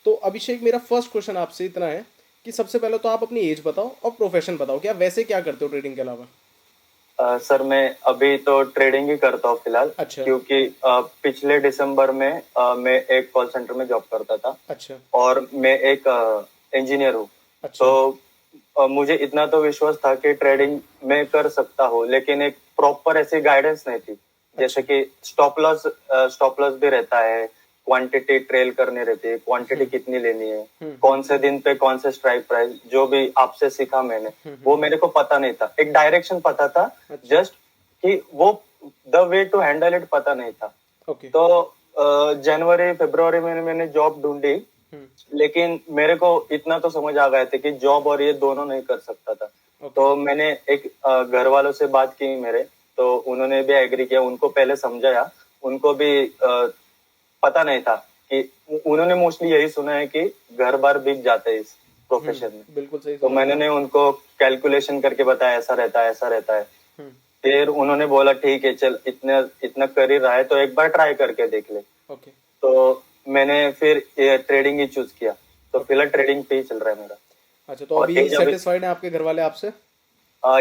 तो अभिषेक, मेरा first question आपसे इतना है कि सबसे पहले तो आप अपनी एज बताओ और प्रोफेशन बताओ कि आप वैसे क्या करते हो ट्रेडिंग के अलावा। सर मैं अभी तो ट्रेडिंग ही करता हूँ फिलहाल। अच्छा। क्योंकि पिछले दिसंबर में मैं एक कॉल सेंटर में जॉब करता था अच्छा। और मैं एक इंजीनियर हूँ। तो अच्छा। मुझे इतना तो विश्वास था कि ट्रेडिंग में कर सकता हूँ, लेकिन एक प्रॉपर ऐसी गाइडेंस नहीं थी। जैसे अच्छा। कि स्टॉप लॉस भी रहता है, क्वांटिटी ट्रेल करनी रहती है, क्वांटिटी कितनी लेनी है, हम्म। कौन से दिन पे कौन से स्ट्राइक प्राइस, जो भी आपसे सीखा मैंने वो मेरे को पता नहीं था। एक डायरेक्शन पता था अच्छा। जस्ट, कि वो the way to handle it पता नहीं था। ओके। तो जनवरी फरवरी में मैंने जॉब ढूंढी, हम्म। लेकिन मेरे को इतना तो समझ आ गया था कि जॉब और ये दोनों नहीं कर सकता था। ओके। तो मैंने एक घर वालों से बात की मेरे, तो उन्होंने भी एग्री किया, उनको पहले समझाया। उनको भी पता नहीं था कि उन्होंने मोस्टली यही सुना है कि घर बार बिक जाते हैं इस प्रोफेशन में। बिल्कुल सही तो सुना आपने। मैंने उनको कैलकुलेशन करके बताया ऐसा रहता है ऐसा रहता है। हम्म। फिर उन्होंने बोला ठीक है चल, इतना इतना कर ही रहा है तो एक बार ट्राई करके देख ले। ओके। तो मैंने फिर ये ट्रेडिंग ही चूज किया। तो ओके। फिलहाल ट्रेडिंग पे ही चल रहा है मेरा। अच्छा, तो और अभी एज अभी सेटिस्फाइड हैं आपके घर वाले आपसे?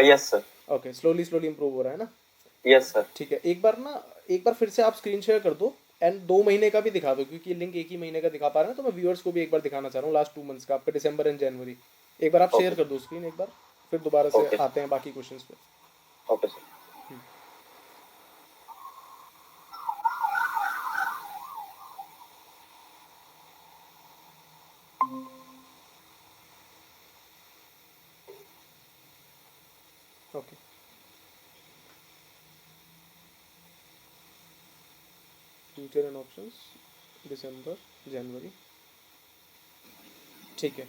Yes sir. Okay, slowly slowly improve हो रहा है ना। Yes sir. ठीक है, एक बार फिर से आप स्क्रीन शेयर कर दो एंड 2 महीने का भी दिखा दो, क्योंकि लिंक एक ही महीने का दिखा पा रहे हैं, तो मैं व्यूअर्स को भी एक बार दिखाना चाह रहा हूँ लास्ट 2 मंथ्स का, आपका दिसंबर एंड जनवरी। एक बार आप शेयर ओके कर दो स्क्रीन एक बार, फिर दोबारा से ओके आते हैं बाकी क्वेश्चंस पे। Okay sir. Okay. Future and options, दिसंबर, जनवरी। ठीक है।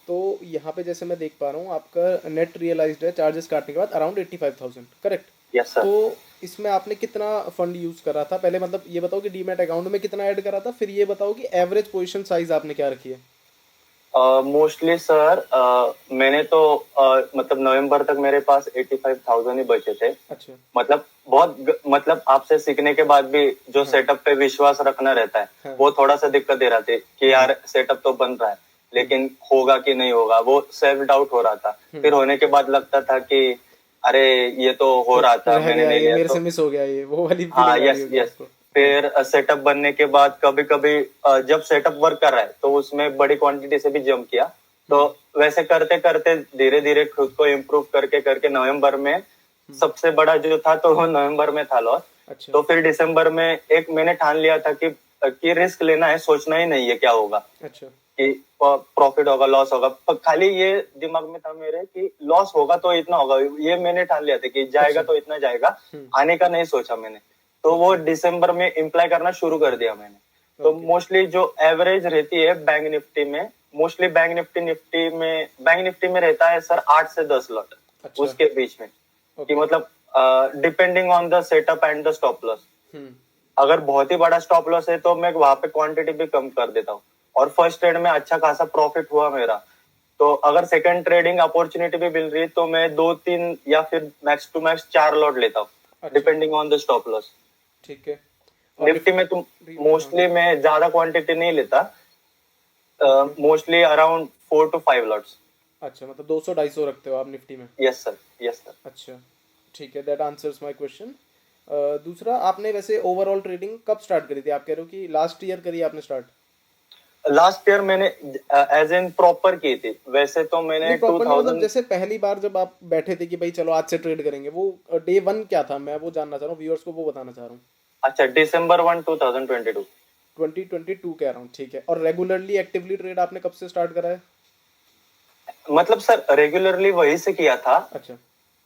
तो यहाँ पे जैसे मैं देख पा रहा हूँ आपका नेट रियलाइज्ड है चार्जेस काटने के बाद अराउंड 85,000, करेक्ट? Yes sir. तो इसमें आपने कितना फंड यूज़ करा था पहले, मतलब ये बताओ कि डीमैट अकाउंट में कितना ऐड करा था, फिर ये बताओ कि एवरेज पोजीशन साइज आपने क्या रखी है। मोस्टली सर मैंने तो मतलब नवंबर तक मेरे पास 85,000 ही बचे थे। अच्छा। मतलब मतलब आपसे सीखने के बाद भी जो हाँ। सेटअप पे विश्वास रखना रहता है, हाँ। वो थोड़ा सा दिक्कत दे रहा था कि हम्म। यार सेटअप तो बन रहा है, हम्म। लेकिन होगा कि नहीं होगा, वो सेल्फ डाउट हो रहा था। हम्म। फिर होने के बाद लगता था कि अरे ये तो हो रहा कुछ था, रह मैंने गया, नहीं ये लिया मेरे से तो। मिस हो गया, ये वो वाली हाँ फीलिंग आ रही यस होगी यस। आपको। हाँ। फिर सेटअप बनने के बाद कभी कभी जब सेटअप वर्क कर रहा है तो उसमें बड़ी क्वांटिटी से भी जंप किया। तो हम्म। वैसे करते करते धीरे धीरे खुद को इम्प्रूव करके करके नवंबर में सबसे बड़ा जो था तो वो नवंबर में था लॉस। अच्छा। तो फिर दिसंबर में एक मैंने ठान लिया था कि रिस्क लेना है, सोचना ही नहीं है क्या होगा, अच्छा। कि प्रॉफिट होगा लॉस होगा, पर खाली ये दिमाग में था मेरे कि लॉस होगा तो इतना होगा। ये मैंने ठान लिया था कि अच्छा। जाएगा तो इतना जाएगा, हम्म। आने का नहीं सोचा मैंने। तो वो ओके। दिसंबर में इम्प्लाई करना शुरू कर दिया मैंने। तो ओके। मोस्टली जो एवरेज रहती है बैंक निफ्टी में, मोस्टली बैंक निफ्टी में रहता है सर 8 से 10 लॉट, अच्छा। उसके बीच में। कि ओके। मतलब depending on the setup and the stop loss. हम्म। अगर बहुत ही बड़ा स्टॉप लॉस है तो मैं वहां पे क्वांटिटी भी कम कर देता हूँ। और फर्स्ट ट्रेड में अच्छा खासा प्रॉफिट हुआ मेरा। तो अगर सेकंड ट्रेडिंग अपॉर्चुनिटी भी मिल रही है तो मैं 2 3 या फिर मैक्स टू मैक्स 4 लॉट लेता हूँ, अच्छा। Depending on the stop loss. ठीक है। और निफ्टी में तुम हाँ। मोस्टली मैं ज्यादा क्वांटिटी नहीं लेता, okay. Mostly around 4 to 5 lots. अच्छा, मतलब 200 250 रखते हो आप निफ्टी में? Yes sir. Yes sir. अच्छा। ठीक है, दैट आंसर्स माय क्वेश्चन। दूसरा, आपने वैसे ओवरऑल ट्रेडिंग कब स्टार्ट करी थी? आप कह रहे हो कि लास्ट ईयर करी आपने स्टार्ट? लास्ट ईयर मैंने एज इन प्रॉपर की थी, वैसे तो मैंने नहीं, प्रॉपर नहीं, मतलब 2000। जैसे पहली बार जब आप बैठे थे कि भाई चलो आज से ट्रेड करेंगे, वो डे वन क्या था, मैं वो जानना चाह रहा हूँ, व्यूअर्स को वो बताना चाह रहा हूँ। अच्छा, December 1 2022। 2022 के अराउंड, ठीक है। और रेगुलरली एक्टिवली ट्रेड आपने कब से स्टार्ट करा है? मतलब सर रेगुलरली वही से किया था। अच्छा।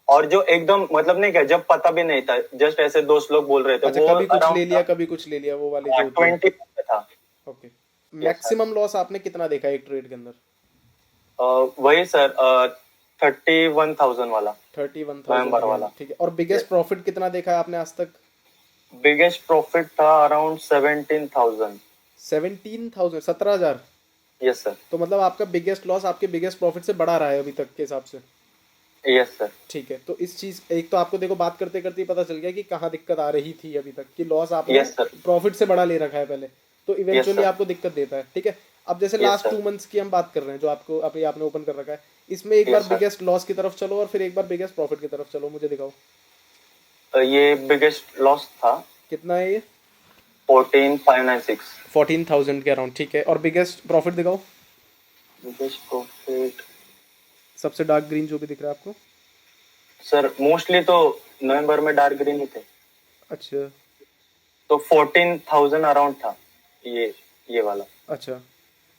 और जो एकदम मतलब नहीं क्या, जब पता भी नहीं था, जस्ट ऐसे दोस्त लोग बोल रहे थे, अच्छा, वो कभी कुछ ले अराउंड लिया कभी कुछ ले लिया, वो वाली जो होती है। 20 में था। Okay. Yes sir. Maximum loss आपने कितना देखा एक ट्रेड के अंदर? वही सर 31,000 वाला, 31,000 नवंबर के वाला। अराउंड, ठीक है। और बिगेस्ट यस। प्रॉफिट कितना देखा है आपने आज तक? बिगेस्ट प्रॉफिट था अराउंड 17,000। 17,000, 17,000? Yes sir. तो मतलब आपका बिगेस्ट लॉस आपके बिगेस्ट प्रॉफिट से बड़ा रहा है अभी तक के हिसाब से? Yes sir. ठीक है, तो इस चीज, एक तो आपको देखो बात करते करते ही पता चल गया कि कहाँ दिक्कत आ रही थी अभी तक, कि लॉस आपने यस सर। प्रॉफिट से बड़ा ले रखा है पहले। तो इवेंचुअली sir. आपको दिक्कत देता है, ठीक है। अब जैसे Yes, लास्ट sir. 2 मंथ्स की हम बात कर रहे हैं जो आपको अभी आपने ओपन कर रखा है, इसमें एक बार Yes, sir. बिगेस्ट लॉस की तरफ चलो और फिर एक बार बिगेस्ट प्रॉफिट की तरफ चलो, मुझे दिखाओ ये बिगेस्ट लॉस था कितना है ये। 14,596. 14,000 के अराउंड, ठीक है। और बिगेस्ट प्रॉफिट दिखाओ, बिगेस्ट प्रॉफिट सबसे डार्क ग्रीन जो भी दिख रहा है आपको। सर मोस्टली तो नवंबर में डार्क ग्रीन ही थे, अच्छा तो 14,000 अराउंड था ये वाला। अच्छा,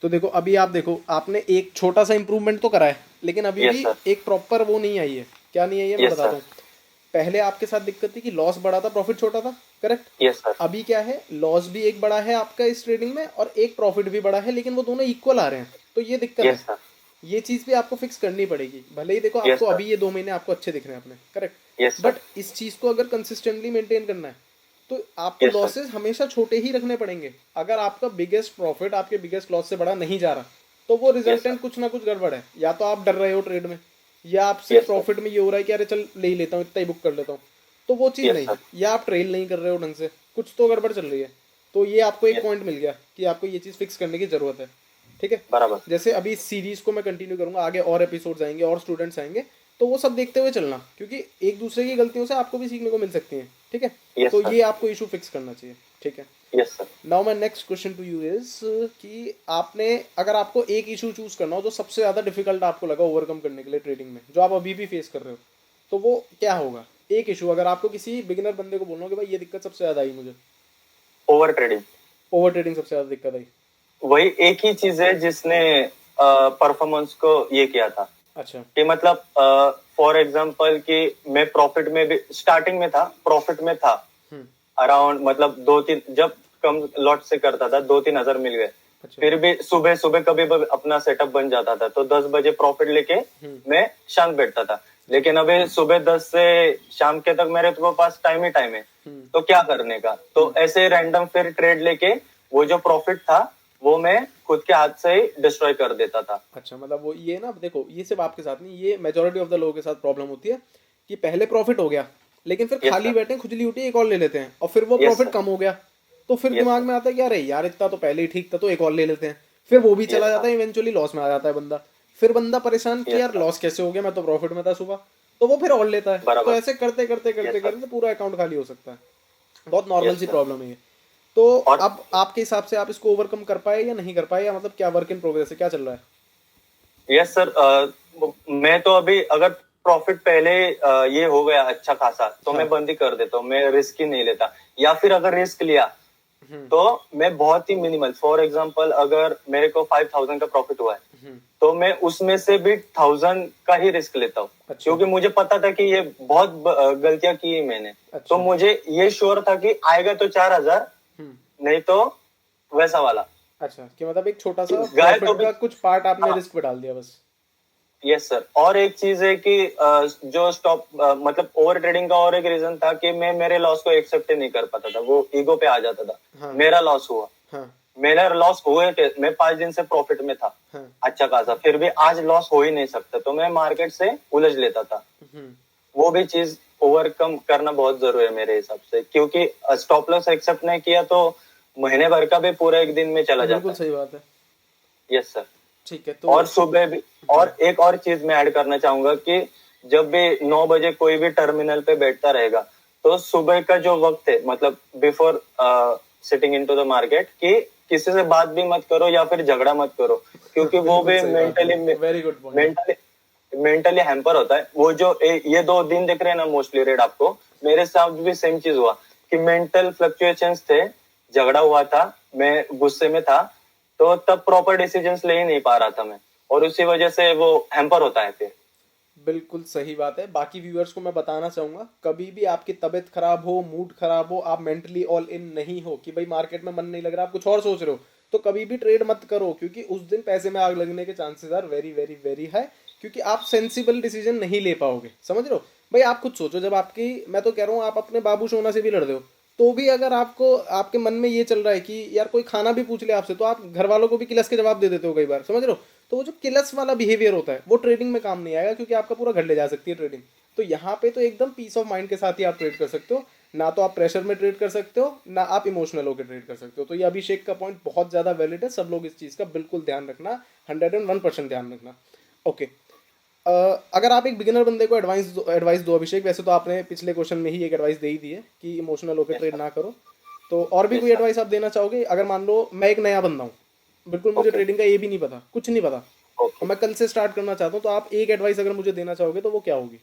तो देखो अभी आप देखो आपने एक छोटा सा इंप्रूवमेंट तो करा है, लेकिन अभी Yes, भी sir. एक प्रॉपर वो नहीं आई है। क्या नहीं आई है मैं Yes, बताता sir. हूँ। पहले आपके साथ दिक्कत थी कि लॉस बड़ा था प्रॉफिट छोटा था, करेक्ट। Yes sir. अभी क्या है, लॉस भी एक बड़ा है आपका इस ट्रेडिंग में और एक प्रॉफिट भी बड़ा है, लेकिन वो दोनों इक्वल आ रहे हैं, तो ये दिक्कत यस है। सर। ये चीज भी आपको फिक्स करनी पड़ेगी। भले ही देखो Yes, आपको sir. अभी ये 2 महीने आपको अच्छे दिख रहे हैं अपने, करेक्ट, यस बट सर। इस चीज को अगर कंसिस्टेंटली मेंटेन करना है तो आपको Yes, sir. लॉसेस हमेशा छोटे ही रखने पड़ेंगे। अगर आपका बिगेस्ट प्रॉफिट आपके बिगेस्ट लॉस से बड़ा नहीं जा रहा तो वो रिजल्टेंट sir. कुछ ना कुछ गड़बड़ है। या तो आप डर रहे हो ट्रेड में, या आपसे Yes, sir. प्रॉफिट में ये हो रहा है कि अरे चल ले ही लेता हूँ, इतना ही बुक कर लेता हूँ, तो वो चीज़ Yes, नहीं। sir. या आप ट्रेल नहीं कर रहे हो ढंग से, कुछ तो गड़बड़ चल रही है। तो ये आपको एक Yes. पॉइंट मिल गया कि आपको ये चीज़ फिक्स करने की ज़रूरत है, ठीक है। बराबर। जैसे अभी इस सीरीज को मैं कंटिन्यू करूंगा, आगे और एपिसोड्स आएंगे और स्टूडेंट्स आएंगे, तो वो सब देखते हुए चलना, क्योंकि एक दूसरे की गलतियों से आपको भी सीखने को मिल सकती हैं, ठीक है। Yes, तो sir. ये आपको इशू फिक्स करना चाहिए, ठीक है। Yes sir. Now my next question to you is कि आपने अगर आपको एक इशू चूज करना हो जो सबसे ज़्यादा डिफिकल्ट आपको लगा ओवरकम करने के लिए ट्रेडिंग में, जो आप अभी भी फेस कर रहे हो, तो वो क्या होगा। एक इशू अगर आपको किसी बिगिनर बंदे को बोलना हो कि भाई ये दिक्कत सबसे ज़्यादा आई मुझे, ओवर ट्रेडिंग। ओवर ट्रेडिंग सबसे ज़्यादा दिक्कत आई। वही एक ही चीज है जिसने परफॉर्मेंस को ये किया था अच्छा। कि मतलब फॉर एग्जांपल कि मैं प्रॉफिट में भी स्टार्टिंग में था, प्रॉफिट में था अराउंड मतलब 2-3, जब कम लॉट से करता था 2-3 हजार मिल गए। अच्छा। फिर भी सुबह सुबह कभी कभी अपना सेटअप बन जाता था तो 10 बजे प्रॉफिट लेके मैं शाम बैठता था। लेकिन अभी सुबह 10 से शाम के तक मेरे तो पास टाइम ही टाइम है, तो क्या करने का, तो ऐसे रैंडम फिर ट्रेड लेके वो जो प्रॉफिट था वो मैं खुद के हाथ से ही डिस्ट्रॉय कर देता था। अच्छा, मतलब वो ये ना देखो, ये सिर्फ आपके साथ नहीं, ये मेजोरिटी ऑफ द लोगों के साथ प्रॉब्लम होती है कि पहले प्रॉफिट हो गया लेकिन फिर Yes, खाली sir. बैठे खुजली उठी एक और ले लेते हैं, और फिर वो Yes, प्रॉफिट sir. कम हो गया तो फिर Yes, दिमाग sir. में आता है कि अरे यार इतना तो पहले ही ठीक था, तो एक और ले लेते हैं। फिर वो भी चला Yes, जाता है, इवेंचुअली लॉस में आ जाता है बंदा। फिर बंदा परेशान कि Yes, यार sir. लॉस कैसे हो गया, मैं तो प्रॉफिट में था सुबह, तो वो फिर और लेता है। तो बराबर। ऐसे करते करते करते Yes, sir. करते पूरा अकाउंट खाली हो सकता है। बहुत नॉर्मल Yes, सी sir. प्रॉब्लम है ये। तो और अब आपके हिसाब से आप इसको ओवरकम कर पाए या नहीं कर पाए, या मतलब क्या वर्क इन प्रोग्रेस है, क्या चल रहा है। यस सर, मैं तो अभी अगर प्रॉफिट पहले ये हो गया अच्छा खासा तो हाँ। मैं बंद ही कर देता हूँ, मैं रिस्क ही नहीं लेता। या फिर अगर रिस्क लिया तो मैं बहुत ही मिनिमल, फॉर एग्जांपल अगर मेरे को 5,000 का प्रॉफिट हुआ है तो मैं उसमें से भी 1,000 का ही रिस्क लेता हूँ। अच्छा। क्योंकि मुझे पता था कि ये बहुत गलतियां की है मैंने। अच्छा। तो मुझे ये श्योर था कि आएगा तो 4,000, नहीं तो वैसा वाला। अच्छा, कि मतलब एक छोटा सा गए तो प्रॉफिट भी का कुछ पार्ट आपने हाँ। रिस्क पे डाल दिया बस। Yes sir. और एक चीज है कि जो स्टॉप मतलब ओवर ट्रेडिंग का और एक रीजन था कि मैं मेरे लॉस को एक्सेप्ट नहीं कर पाता था, वो ईगो पे आ जाता था। हाँ। मेरा लॉस हुआ, हाँ। मेरा लॉस हुए थे, मैं 5 दिन से प्रॉफिट में था हाँ। अच्छा खासा, फिर भी आज लॉस हो ही नहीं सकता, तो मैं मार्केट से उलझ लेता था। वो भी चीज ओवरकम करना बहुत जरूरी है मेरे हिसाब से, क्योंकि स्टॉप लॉस एक्सेप्ट नहीं किया तो महीने भर का भी पूरा एक दिन में चला जाता बिल्कुल है। सही बात है। Yes sir. ठीक है, तो और सुबह भी, और एक और चीज मैं ऐड करना चाहूंगा कि जब भी 9 बजे कोई भी टर्मिनल पे बैठता रहेगा तो सुबह का जो वक्त है मतलब before sitting into the market, कि किसी से बात भी मत करो या फिर झगड़ा मत करो, क्योंकि वो भी very good point. Mentally hamper होता है। वो जो ये 2 दिन दिख रहे हैं ना मोस्टली रेड आपको, मेरे साथ भी सेम चीज हुआ कि मेंटल फ्लक्चुएशंस थे, झगड़ा हुआ था, मैं गुस्से में था, तो तब प्रॉपर डिसीजंस ले ही नहीं पा रहा था मैं, और उसी वजह से वो हैम्पर होता है फिर। बिल्कुल सही बात है। बाकी व्यूअर्स को मैं बताना चाहूंगा, कभी भी आपकी तबीयत खराब हो, मूड खराब हो, आप मेंटली ऑल इन नहीं हो कि भाई मार्केट में मन नहीं लग रहा, आप कुछ और सोच रहे हो, तो कभी भी ट्रेड मत करो, क्योंकि उस दिन पैसे में आग लगने के chances are very very very high, क्योंकि आप सेंसिबल डिसीजन नहीं ले पाओगे। समझ रहे हो भाई, आप खुद सोचो, जब आपकी, मैं तो कह रहा हूँ आप अपने बाबू सोना से भी लड़ रहे हो, तो भी अगर आपको आपके मन में ये चल रहा है कि यार कोई खाना भी पूछ ले आपसे, तो आप घर वालों को भी किलस के जवाब दे देते हो कई बार। समझ रहे हो, तो वो जो किलस वाला बिहेवियर होता है वो ट्रेडिंग में काम नहीं आएगा, क्योंकि आपका पूरा घर ले जा सकती है ट्रेडिंग। तो यहाँ पे तो एकदम पीस ऑफ माइंड के साथ ही आप ट्रेड कर सकते हो। ना तो आप प्रेशर में ट्रेड कर सकते हो, ना आप इमोशनल होकर ट्रेड कर सकते हो। तो ये अभिषेक का पॉइंट बहुत ज़्यादा वैलिड है, सब लोग इस चीज़ का बिल्कुल ध्यान रखना, 101% ध्यान रखना। ओके, अगर आप एक बिगिनर बंदे को एडवाइस दो अभिषेक, वैसे तो आपने पिछले क्वेश्चन में ही एक एडवाइस दे ही दी है कि इमोशनल होकर यस ट्रेड सर। ना करो, तो और भी यस कोई सर। एडवाइस आप देना चाहोगे? अगर मान लो मैं एक नया बंदा हूँ, बिल्कुल मुझे ओके। ट्रेडिंग का ये भी नहीं पता, कुछ नहीं पता, ओके। और मैं कल से स्टार्ट करना चाहता हूँ, तो आप एक एडवाइस अगर मुझे देना चाहोगे तो वो क्या होगी?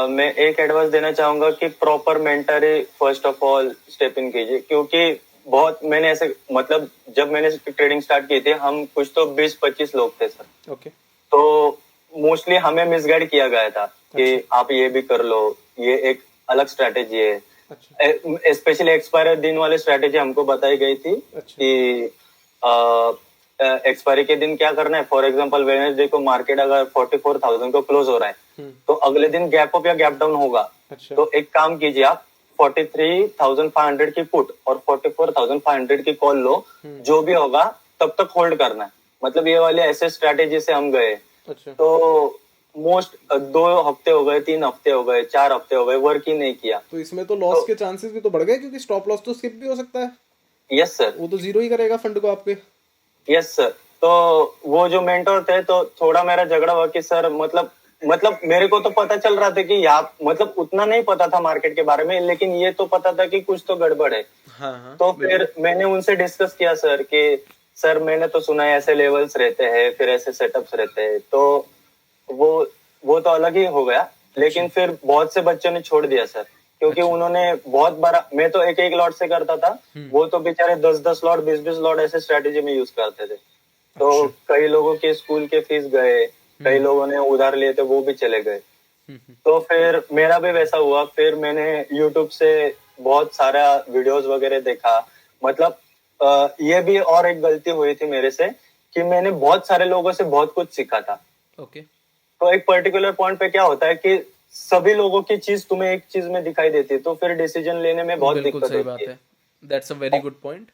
मैं एक एडवाइस देना चाहूंगा कि प्रॉपर मेंटरी first of all step in कीजिए, क्योंकि बहुत मैंने ऐसे मतलब जब मैंने ट्रेडिंग स्टार्ट की थी हम कुछ तो 20-25 लोग थे सर। ओके। तो मोस्टली हमें मिसगाइड किया गया था कि अच्छा। आप ये भी कर लो, ये एक अलग स्ट्रैटेजी अच्छा। है। स्पेशली एक्सपायर दिन वाली स्ट्रैटेजी हमको बताई गई थी अच्छा। कि एक्सपायरी के दिन क्या करना है। फॉर एग्जांपल वेडनेसडे को मार्केट अगर 44,000 को क्लोज हो रहा है तो अगले दिन गैप अप या गैप डाउन होगा। अच्छा। तो एक काम कीजिए, आप 43,500 की पुट और 44,500 की कॉल लो, जो भी होगा तब तक होल्ड करना है। मतलब ये वाले ऐसे स्ट्रैटेजी से हम गए। अच्छा। तो मोस्ट 2 हफ्ते हो गए, 3 हफ्ते हो गए, 4 हफ्ते हो गए, वर्क ही नहीं किया। तो इसमें तो लॉस के चांसेस भी तो बढ़ गए, क्योंकि स्टॉप लॉस तो स्किप भी हो सकता है, यस सर। वो तो जीरो ही करेगा फंड को आपके। Yes sir. तो वो जो मेंटोर थे तो थोड़ा मेरा झगड़ा हुआ कि सर मतलब मेरे को तो पता चल रहा था कि यहाँ मतलब उतना नहीं पता था मार्केट के बारे में, लेकिन ये तो पता था कि कुछ तो गड़बड़ है। हाँ हाँ, तो बिल्कुल। फिर मैंने उनसे डिस्कस किया सर कि सर मैंने तो सुना है ऐसे लेवल्स रहते हैं, फिर ऐसे सेटअप्स रहते हैं। तो वो वो तो अलग ही हो गया। लेकिन फिर बहुत से बच्चों ने छोड़ दिया सर, क्योंकि अच्छा। उन्होंने बहुत बार, मैं तो एक एक लॉट से करता था, वो तो बेचारे 10-10 लॉट 20-20 लॉट ऐसे स्ट्रेटेजी में यूज करते थे। तो अच्छा। कई लोगों के स्कूल के फीस गए, कई लोगों ने उधार लिए थे वो भी चले गए। तो फिर मेरा भी वैसा हुआ। फिर मैंने यूट्यूब से बहुत सारा वीडियोस वगैरह देखा। मतलब ये भी और एक गलती हुई थी मेरे से कि मैंने बहुत सारे लोगों से बहुत कुछ सीखा था। ओके। तो एक पर्टिकुलर पॉइंट पे क्या होता है कि सभी लोगों की चीज तुम्हें एक चीज में दिखाई देती है, तो फिर डिसीजन लेने में बहुत बिल्कुल दिक्कत सही होती बात है। है, that's a very good point.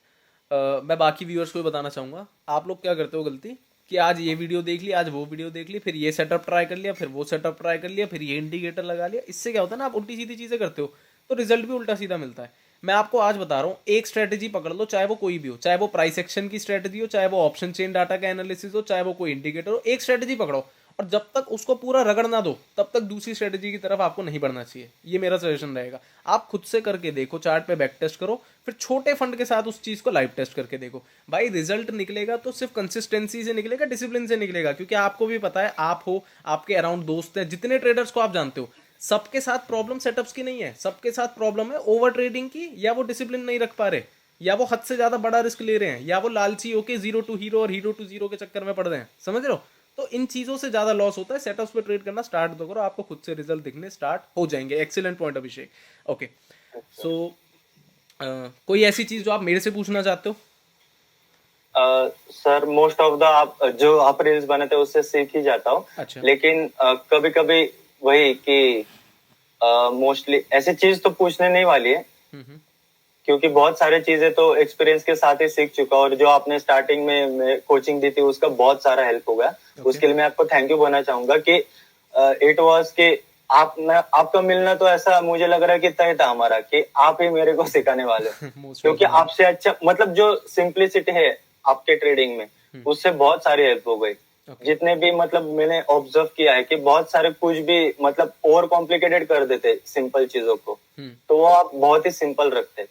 मैं बाकी व्यूअर्स को भी बताना चाहूँगा, आप लोग क्या करते हो गलती, कि आज ये वीडियो देख ली, आज वो वीडियो देख ली, फिर ये सेटअप ट्राई कर लिया, फिर वो सेटअप ट्राई कर लिया, फिर ये इंडिकेटर लगा लिया। इससे क्या होता है ना, आप उल्टी सीधी चीज़ें करते हो तो रिजल्ट भी उल्टा सीधा मिलता है। मैं आपको आज बता रहा हूँ, एक स्ट्रेटेजी पकड़ लो, चाहे वो कोई भी हो, चाहे वो प्राइस एक्शन की स्ट्रेटेजी हो, चाहे वो ऑप्शन चेन डाटा का एनालिसिस हो, चाहे वो कोई इंडिकेटर हो, एक स्ट्रेटेजी पकड़ो और जब तक उसको पूरा रगड़ ना दो तब तक दूसरी स्ट्रेटेजी की तरफ आपको नहीं बढ़ना चाहिए। ये मेरा सजेशन रहेगा। आप खुद से करके देखो, चार्ट पे बैक टेस्ट करो, फिर छोटे फंड के साथ उस चीज को लाइव टेस्ट करके देखो। भाई रिजल्ट निकलेगा तो सिर्फ कंसिस्टेंसी से निकलेगा, डिसिप्लिन से निकलेगा, क्योंकि आपको भी पता है, आप हो, आपके अराउंड दोस्त हैं, जितने ट्रेडर्स को आप जानते हो, सबके साथ प्रॉब्लम सेटअप्स की नहीं है, सबके साथ प्रॉब्लम है ओवर ट्रेडिंग की, या वो डिसिप्लिन नहीं रख पा रहे, या वो हद से ज्यादा बड़ा रिस्क ले रहे हैं, या वो लालची होके जीरो टू हीरो और हीरो टू जीरो के चक्कर में पड़ रहे हैं। समझ रहे हो? तो इन चीजों से ज्यादा लॉस होता है। सेटअप्स पे ट्रेड करना स्टार्ट तो करो, आपको खुद से रिजल्ट दिखने स्टार्ट हो जाएंगे। एक्सीलेंट पॉइंट अभिषेक। ओके, सो कोई ऐसी चीज जो आप मेरे से पूछना चाहते हो? सर मोस्ट ऑफ द आप जो आप रील्स बनाते हो उससे सीख ही जाता हूँ। अच्छा। लेकिन कभी कभी वही कि मोस्टली ऐसी चीज तो पूछने नहीं वाली है, हम्म। क्योंकि बहुत सारी चीजें तो एक्सपीरियंस के साथ ही सीख चुका हूँ। और जो आपने स्टार्टिंग में कोचिंग दी थी उसका बहुत सारा हेल्प हो गया। उसके लिए मैं आपको थैंक यू बोलना चाहूंगा कि इट वाज कि आपका मिलना तो ऐसा मुझे लग रहा है कि तय था हमारा, कि आप ही मेरे को सिखाने वाले हो। मोस्ट क्योंकि वेलकम। आपसे अच्छा मतलब जो सिंप्लिसिटी है आपके ट्रेडिंग में, उससे बहुत सारी हेल्प हो गई। ओके। जितने भी मतलब मैंने ऑब्जर्व किया है कि बहुत सारे कुछ भी मतलब ओवर कॉम्प्लिकेटेड कर देते सिंपल चीजों को, तो वो आप बहुत ही सिंपल रखते।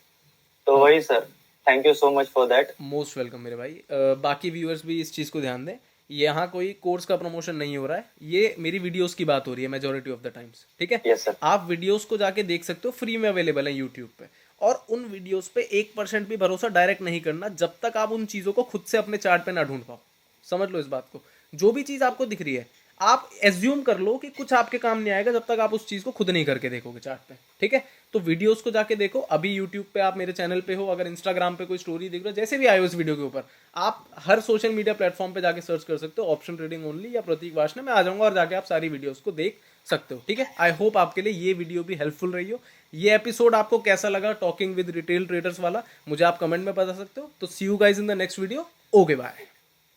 तो वही sir, thank you so much for that. Most welcome मेरे भाई। बाकी व्यूअर्स भी इस चीज़ को ध्यान दें, यहाँ कोई कोर्स का प्रमोशन नहीं हो रहा है, ये मेरी वीडियोस की बात हो रही है मेजोरिटी ऑफ द टाइम्स। ठीक है? Yes sir. आप वीडियोस को जाके देख सकते हो, फ्री में अवेलेबल है यूट्यूब पे। और उन वीडियोस पे 1% भी भरोसा डायरेक्ट नहीं करना जब तक आप उन चीज़ों को खुद से अपने चार्ट पे ना ढूंढ पाओ। समझ लो इस बात को। जो भी चीज़ आपको दिख रही है, आप एज्यूम कर लो कि कुछ आपके काम नहीं आएगा जब तक आप उस चीज़ को खुद नहीं करके देखोगे चार्ट पे। ठीक है? तो वीडियोस को जाके देखो। अभी यूट्यूब पे आप मेरे चैनल पे हो, अगर इंस्टाग्राम पे कोई स्टोरी देख रहे हो, जैसे भी आए हो इस वीडियो के ऊपर, आप हर सोशल मीडिया प्लेटफॉर्म पे जाके सर्च कर सकते हो ऑप्शन ट्रेडिंग ओनली या प्रतीक वाशने, मैं आ जाऊंगा और जाके आप सारी वीडियोस को देख सकते हो। ठीक है? आई होप आपके लिए ये वीडियो भी हेल्पफुल रही हो। ये एपिसोड आपको कैसा लगा, टॉकिंग विद रिटेल ट्रेडर्स वाला, मुझे आप कमेंट में बता सकते हो। तो see you guys in the next video. Okay bye.